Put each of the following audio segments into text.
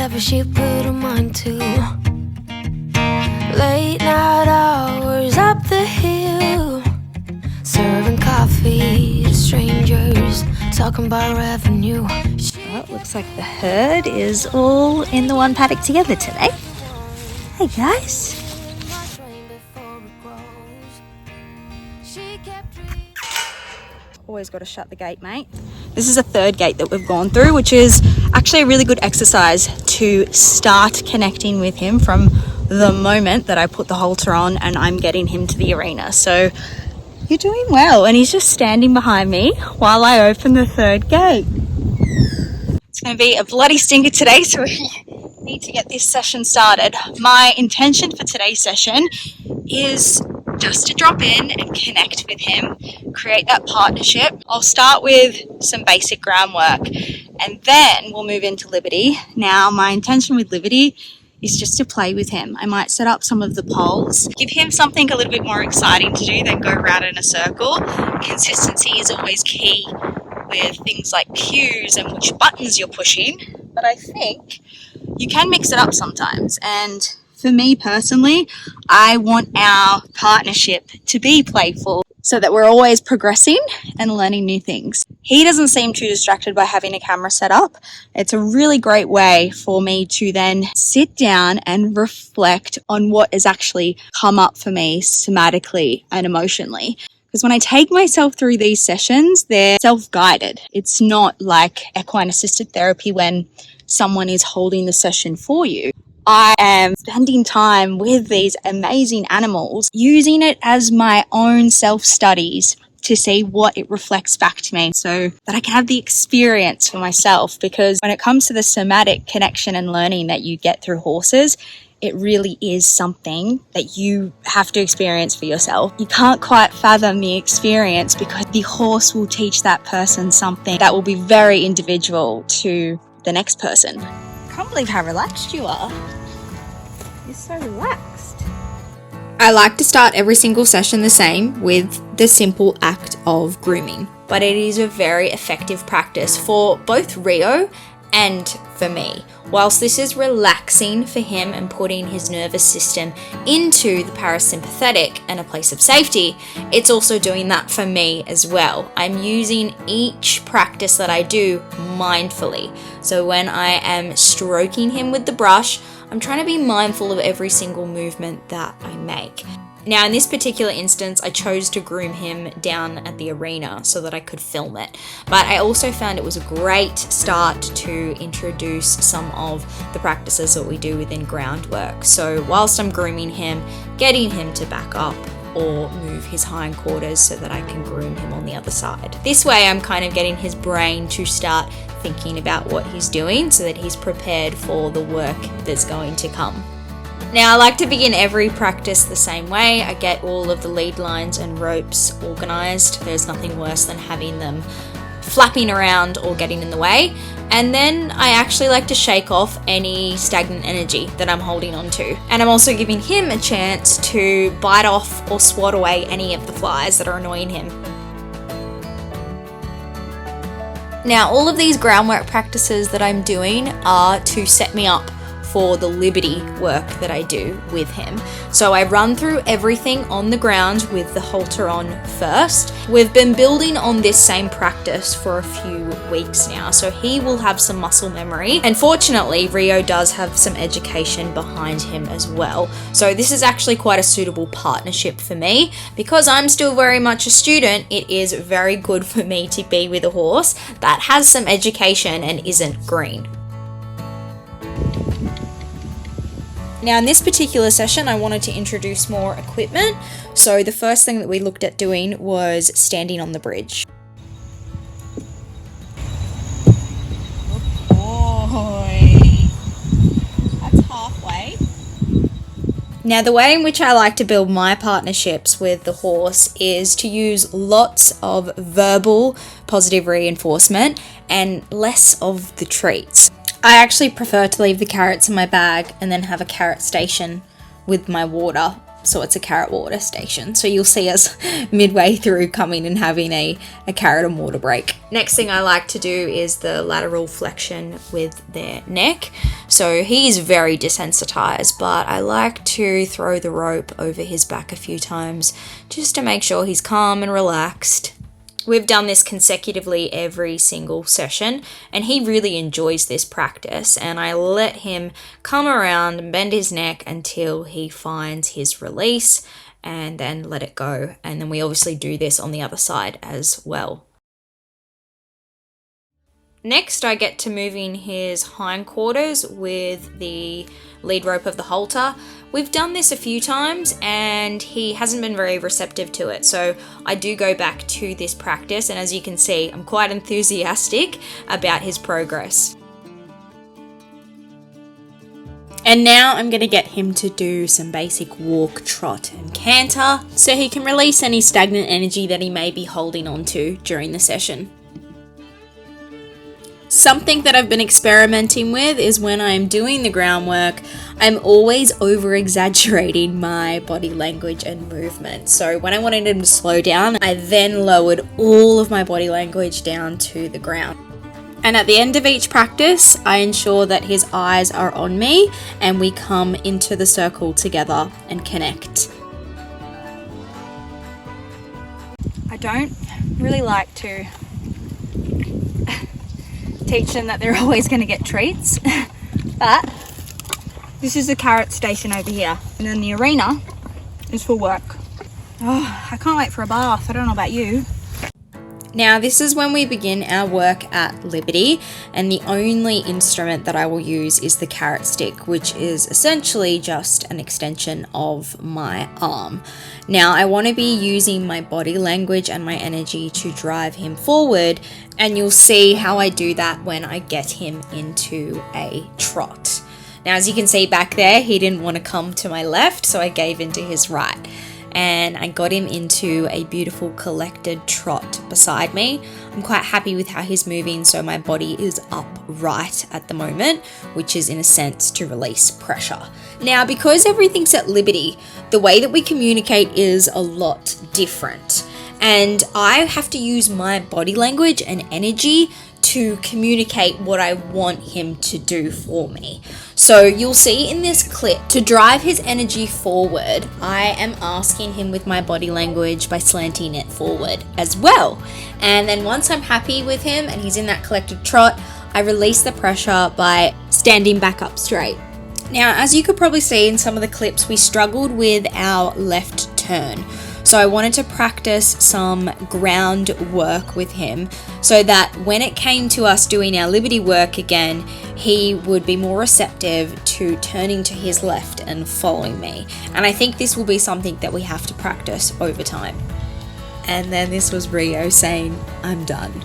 whatever she put her mind to. Late night hours up the hill, serving coffee to strangers, talking about revenue. Well, it looks like the herd is all in the one paddock together today. Hey guys. Always got to shut the gate, mate. This is a third gate that we've gone through, which is actually a really good exercise to start connecting with him from the moment that I put the halter on and I'm getting him to the arena. So you're doing well. And he's just standing behind me while I open the third gate. It's going to be a bloody stinker today, so we need to get this session started. My intention for today's session is just to drop in and connect with him, create that partnership. I'll start with some basic groundwork and then we'll move into Liberty. Now, my intention with Liberty is just to play with him. I might set up some of the poles, give him something a little bit more exciting to do than go round in a circle. Consistency is always key with things like cues and which buttons you're pushing, but I think you can mix it up sometimes. And for me personally, I want our partnership to be playful so that we're always progressing and learning new things. He doesn't seem too distracted by having a camera set up. It's a really great way for me to then sit down and reflect on what has actually come up for me somatically and emotionally. Because when I take myself through these sessions, they're self-guided. It's not like equine assisted therapy when someone is holding the session for you. I am spending time with these amazing animals, using it as my own self-studies to see what it reflects back to me so that I can have the experience for myself. Because when it comes to the somatic connection and learning that you get through horses, it really is something that you have to experience for yourself. You can't quite fathom the experience because the horse will teach that person something that will be very individual to the next person. I can't believe how relaxed you are. You're so relaxed. I like to start every single session the same with the simple act of grooming. But it is a very effective practice for both Rio and for me. Whilst this is relaxing for him and putting his nervous system into the parasympathetic and a place of safety, it's also doing that for me as well. I'm using each practice that I do mindfully. So when I am stroking him with the brush, I'm trying to be mindful of every single movement that I make. Now, in this particular instance, I chose to groom him down at the arena so that I could film it. But I also found it was a great start to introduce some of the practices that we do within groundwork. So whilst I'm grooming him, getting him to back up or move his hindquarters so that I can groom him on the other side. This way, I'm kind of getting his brain to start thinking about what he's doing so that he's prepared for the work that's going to come. Now, I like to begin every practice the same way. I get all of the lead lines and ropes organized. There's nothing worse than having them flapping around or getting in the way. And then I actually like to shake off any stagnant energy that I'm holding on to. And I'm also giving him a chance to bite off or swat away any of the flies that are annoying him. Now, all of these groundwork practices that I'm doing are to set me up for the Liberty work that I do with him. So I run through everything on the ground with the halter on first. We've been building on this same practice for a few weeks now, so he will have some muscle memory. And fortunately, Rio does have some education behind him as well. So this is actually quite a suitable partnership for me. Because I'm still very much a student, it is very good for me to be with a horse that has some education and isn't green. Now, in this particular session, I wanted to introduce more equipment. So the first thing that we looked at doing was standing on the bridge. Oh boy, that's halfway. Now, the way in which I like to build my partnerships with the horse is to use lots of verbal positive reinforcement and less of the treats. I actually prefer to leave the carrots in my bag and then have a carrot station with my water. So it's a carrot water station. So you'll see us midway through coming and having a carrot and water break. Next thing I like to do is the lateral flexion with their neck. So he's very desensitized, but I like to throw the rope over his back a few times just to make sure he's calm and relaxed. We've done this consecutively every single session, and he really enjoys this practice, and I let him come around and bend his neck until he finds his release, and then let it go. And then we obviously do this on the other side as well. Next, I get to moving his hindquarters with the lead rope of the halter. We've done this a few times and he hasn't been very receptive to it, so I do go back to this practice, and as you can see, I'm quite enthusiastic about his progress. And now I'm going to get him to do some basic walk, trot and canter so he can release any stagnant energy that he may be holding on to during the session. Something that I've been experimenting with is when I'm doing the groundwork, I'm always over-exaggerating my body language and movement. So when I wanted him to slow down, I then lowered all of my body language down to the ground. And at the end of each practice, I ensure that his eyes are on me and we come into the circle together and connect. I don't really like to teach them that they're always going to get treats, but this is the carrot station over here, and then the arena is for work. Oh, I can't wait for a bath. I don't know about you. Now this is when we begin our work at Liberty, and the only instrument that I will use is the carrot stick, which is essentially just an extension of my arm. Now I want to be using my body language and my energy to drive him forward, and you'll see how I do that when I get him into a trot. Now as you can see back there, he didn't want to come to my left, so I gave into his right. And I got him into a beautiful collected trot beside me. I'm quite happy with how he's moving, so my body is upright at the moment, which is in a sense to release pressure. Now, because everything's at Liberty, the way that we communicate is a lot different. And I have to use my body language and energy to communicate what I want him to do for me. So you'll see in this clip, to drive his energy forward, I am asking him with my body language by slanting it forward as well. And then once I'm happy with him and he's in that collected trot, I release the pressure by standing back up straight. Now, as you could probably see in some of the clips, we struggled with our left turn. So I wanted to practice some ground work with him so that when it came to us doing our Liberty work again, he would be more receptive to turning to his left and following me. And I think this will be something that we have to practice over time. And then this was Rio saying, "I'm done."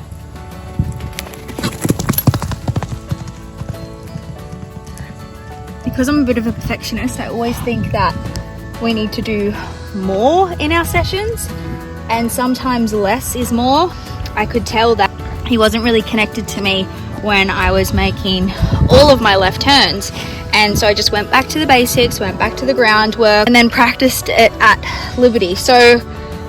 Because I'm a bit of a perfectionist, I always think that we need to do more in our sessions, and sometimes less is more. I could tell that he wasn't really connected to me when I was making all of my left turns, and so I just went back to the basics, went back to the groundwork, and then practiced it at Liberty. So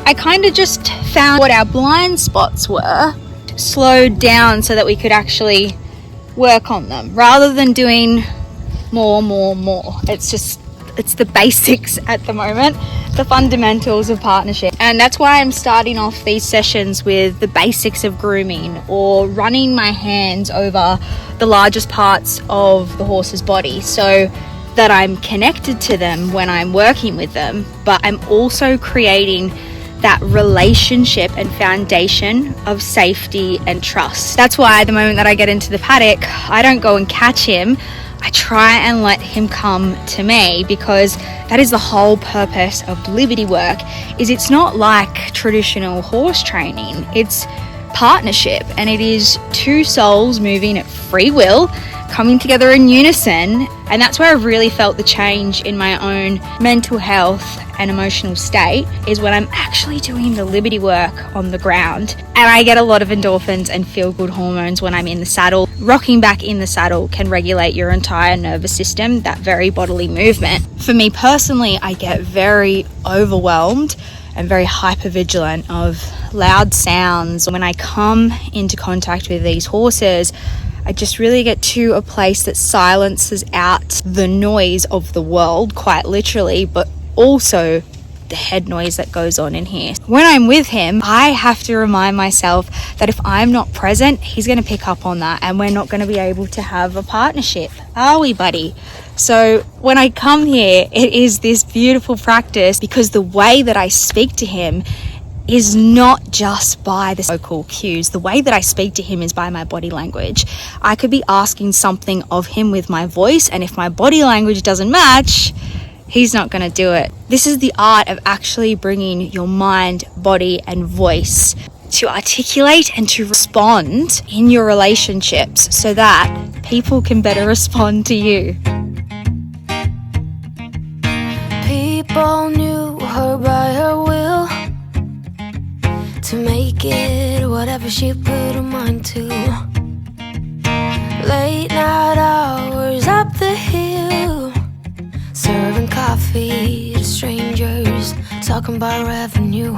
I kind of just found what our blind spots were, slowed down so that we could actually work on them rather than doing more. It's the basics at the moment, the fundamentals of partnership. And that's why I'm starting off these sessions with the basics of grooming, or running my hands over the largest parts of the horse's body so that I'm connected to them when I'm working with them, but I'm also creating that relationship and foundation of safety and trust. That's why the moment that I get into the paddock, I don't go and catch him. I try and let him come to me, because that is the whole purpose of Liberty work. Is it's not like traditional horse training. It's partnership, and it is two souls moving at free will, coming together in unison. And that's where I've really felt the change in my own mental health and emotional state, is when I'm actually doing the Liberty work on the ground. And I get a lot of endorphins and feel good hormones when I'm in the saddle. Rocking back in the saddle can regulate your entire nervous system, that very bodily movement. For me personally, I get very overwhelmed and very hypervigilant of loud sounds. When I come into contact with these horses, I just really get to a place that silences out the noise of the world, quite literally, but also the head noise that goes on in here. When I'm with him, I have to remind myself that if I'm not present, he's going to pick up on that, and we're not going to be able to have a partnership, are we, buddy? So when I come here, it is this beautiful practice, because the way that I speak to him is not just by the vocal cues. The way that I speak to him is by my body language. I could be asking something of him with my voice, and if my body language doesn't match, he's not going to do it. This is the art of actually bringing your mind, body, and voice to articulate and to respond in your relationships so that people can better respond to you. People knew her by her will, to make it whatever she put her mind to. Late night hours up the hill, serving coffee to strangers, talking about revenue.